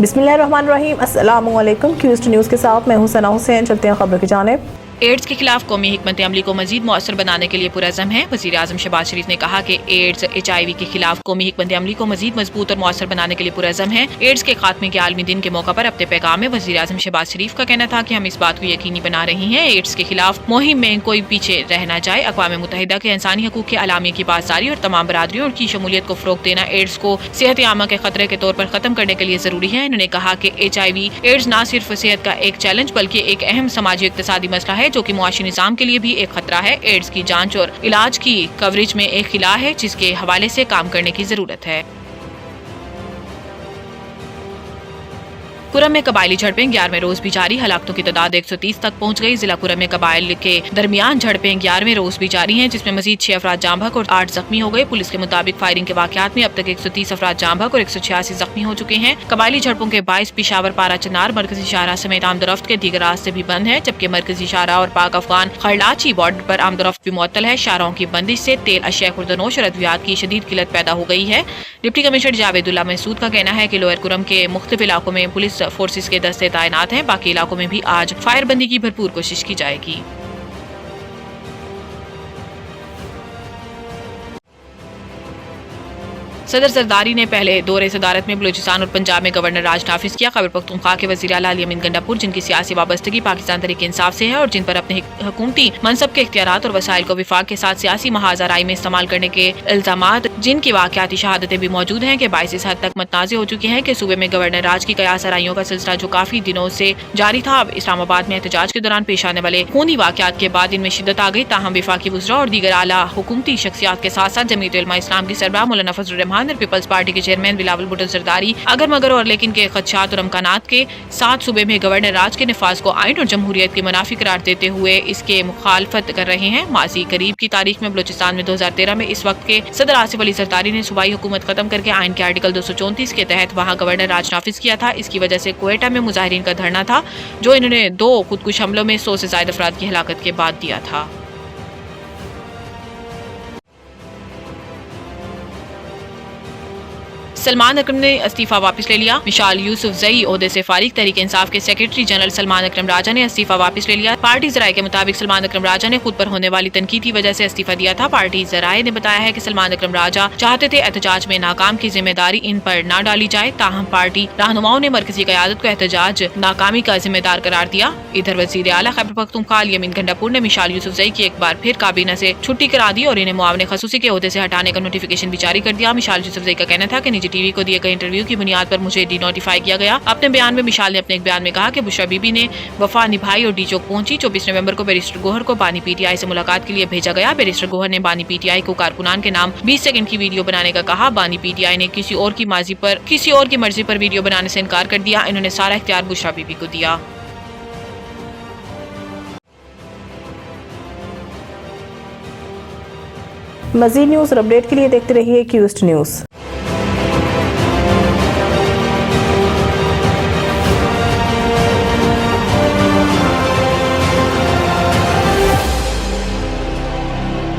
बिस्मिल्लाहिर्रहमानिर्रहीम। अस्सलामु अलैकुम। क्यूस्ट न्यूज़ के साथ मैं हूं सना हुसैन। चलते हैं खबर की जानिब। एड्स के खिलाफ कौमी हिकमत अमली को मजीद मौसर बनाने के लिए पुरअज़म है। वज़ीर आज़म शहबाज शरीफ ने कहा कि एड्स HIV के खिलाफ कौमी हिकमत अमली को मजीद मजबूत और मौसर बनाने के लिए पुरअज़म है। एड्स के खात्मे के आलमी दिन के मौका पर अपने पैगाम में वज़ीर आज़म शहबाज शरीफ का कहना था कि हम इस बात को यकीनी बना रही हैं एड्स के खिलाफ मुहिम में कोई पीछे रह न जाए। अक़वाम मुत्तहिदा के इंसानी हकूक़ के अलामी की पासदारी और तमाम बरादरियों की शमूलियत को फ़रोग़ देना एड्स को सेहत आमा के खतरे के तौर पर ख़त्म करने के लिए ज़रूरी है। इन्होंने कहा कि HIV एड्स न सिर्फ सेहत का एक चैलेंज बल्कि एक अहम समाजी इक़्तिसादी मसला है जो कि मुआशी निज़ाम के लिए भी एक खतरा है। एड्स की जांच और इलाज की कवरेज में एक खिला है जिसके हवाले से काम करने की जरूरत है। कुरम में कबायली झड़पें 11वें रोज भी जारी। हलाकतों की तादाद 130 तक पहुंच गई। जिला कुरम में कबाइल के दरमियान झड़पें 11वें रोज भी जारी हैं, जिसमें मजीद 6 अफराद जाँ बहक और 8 जख्मी हो गए। पुलिस के मुताबिक फायरिंग के वाकयात में अब तक 130 अफराद जाँ बहक और 186 जख्मी हो चुके हैं। कबायली झड़पों के बायस पिशावर पारा चनार मरकजी शाहरा समेत आमदरफ्त के दीगर रास्ते भी बंद है, जबकि मरकजी शाहरा और पाक अफगान खरलाची बॉर्डर पर आमदरफ्त भी मुअत्तल है। शाहराओं की बंदिश से तेल, अशिया खुर्दनोश और अद्वियात की शदीद किल्लत पैदा हो गई है। डिप्टी कमिश्नर जावेदुल्ला महसूद का कहना है कि लोअर कुरम के मुख्तलिफ इलाकों में पुलिस फोर्सेज के दस्ते तैनात हैं। बाकी इलाकों में भी आज फायरबंदी की भरपूर कोशिश की जाएगी। सदर जरदारी ने पहले दौरे सदारत में बलूचिस्तान और पंजाब में गवर्नर राज नाफिज किया। खैबर पख्तूनख्वा के वज़ीर आला अली अमीन गंडापुर, जिनकी सियासी वाबस्तगी पाकिस्तान तहरीक इंसाफ से है और जिन पर अपने हुकूमती मनसब के इख्तियारात और वसाइल को विफाक के साथ सियासी महाजराई में इस्तेमाल करने के इल्जामात, जिनकी वाकयाती शहादतें भी मौजूद हैं, कि बाइस इस हद तक मतनाज़े हो चुके हैं कि सूबे में गवर्नर राज की कयास आराइयों का सिलसिला जो काफी दिनों से जारी था, अब इस्लामाबाद में एहतजाज के दौरान पेश आने वाले खूनी वाकयात के बाद इनमें शिद्दत आ गई। ताहम विफाकी वज़रा और दीगर आला हुकूमती शख्सियात के साथ साथ जमीयत उलमा इस्लाम की सरबराह मौलाना फजल रहमान और पीपल्स पार्टी के चेयरमैन बिलावल भुट्टो जरदारी अगर मगर और लेकिन के खदशात और अमकानात के साथ सूबे में गवर्नर राज के नफाज को आइन और जमहूरियत के मुनाफी करार देते हुए इसके मुखालफत कर रहे हैं। माजी करीब की तारीख में बलूचिस्तान में 2013 में इस वक्त के सदर आसिफ अली जरदारी ने सूबाई हुकूमत खत्म करके आइन के आर्टिकल 234 के तहत वहाँ गवर्नर राज नाफिज किया था। इसकी वजह से क्वेटा में मुजाहिरीन का धरना था जो इन्होंने 2 खुदकुश हमलों में 100 से ज्यादा अफराद की हलाकत के बाद दिया था। सलमान अकरम ने इस्तीफा वापस ले लिया। मिशाल यूसुफजई ओहदे से फारिग। तहरीक इंसाफ के सेक्रेटरी जनरल सलमान अकरम राजा ने इस्तीफा वापस ले लिया। पार्टी जराये के मुताबिक सलमान अकरम राजा ने खुद पर होने वाली तनकीद की वजह से इस्तीफा दिया था। पार्टी जराये ने बताया है कि सलमान अकरम राजा चाहते थे एहतजाज में नाकाम की जिम्मेदारी इन पर न डाली जाए, ताहम पार्टी रहनुमाओं ने मरकजी क़यादत को एहतजाज नाकामी का जिम्मेदार करार दिया। इधर वज़ीर आला खैबर पख्तूनख्वा अली अमीन गंडापुर ने मिशाल यूसुफजई की एक बार फिर काबीना से छुट्टी करा दी और इन्हें मुआविन खसूसी के ओहदे से हटाने का नोटिफिकेशन भी जारी कर दिया। मिशाल यूसुफजई का कहना था कि निजी टीवी को दिए गए इंटरव्यू की बुनियाद पर मुझे डिनोटिफाई किया गया। अपने बयान में मिशाल ने अपने एक बयान में कहा कि बुशरा बीबी ने वफा निभाई और डी चौक पहुंची। 24 नवंबर को बैरिस्टर गोहर को बानी PTI से मुलाकात के लिए भेजा गया। बैरिस्टर गोहर ने बानी PTI को कारकुनान के नाम 20 सेकंड की वीडियो बनाने का कहा। बानी PTI ने किसी और की मर्जी पर वीडियो बनाने से इनकार कर दिया। इन्होंने सारा इख्तियार बुशरा बीबी को दिया। मज़ीद न्यूज़ और अपडेट के लिए देखते रहिए क्यूस्ट न्यूज़।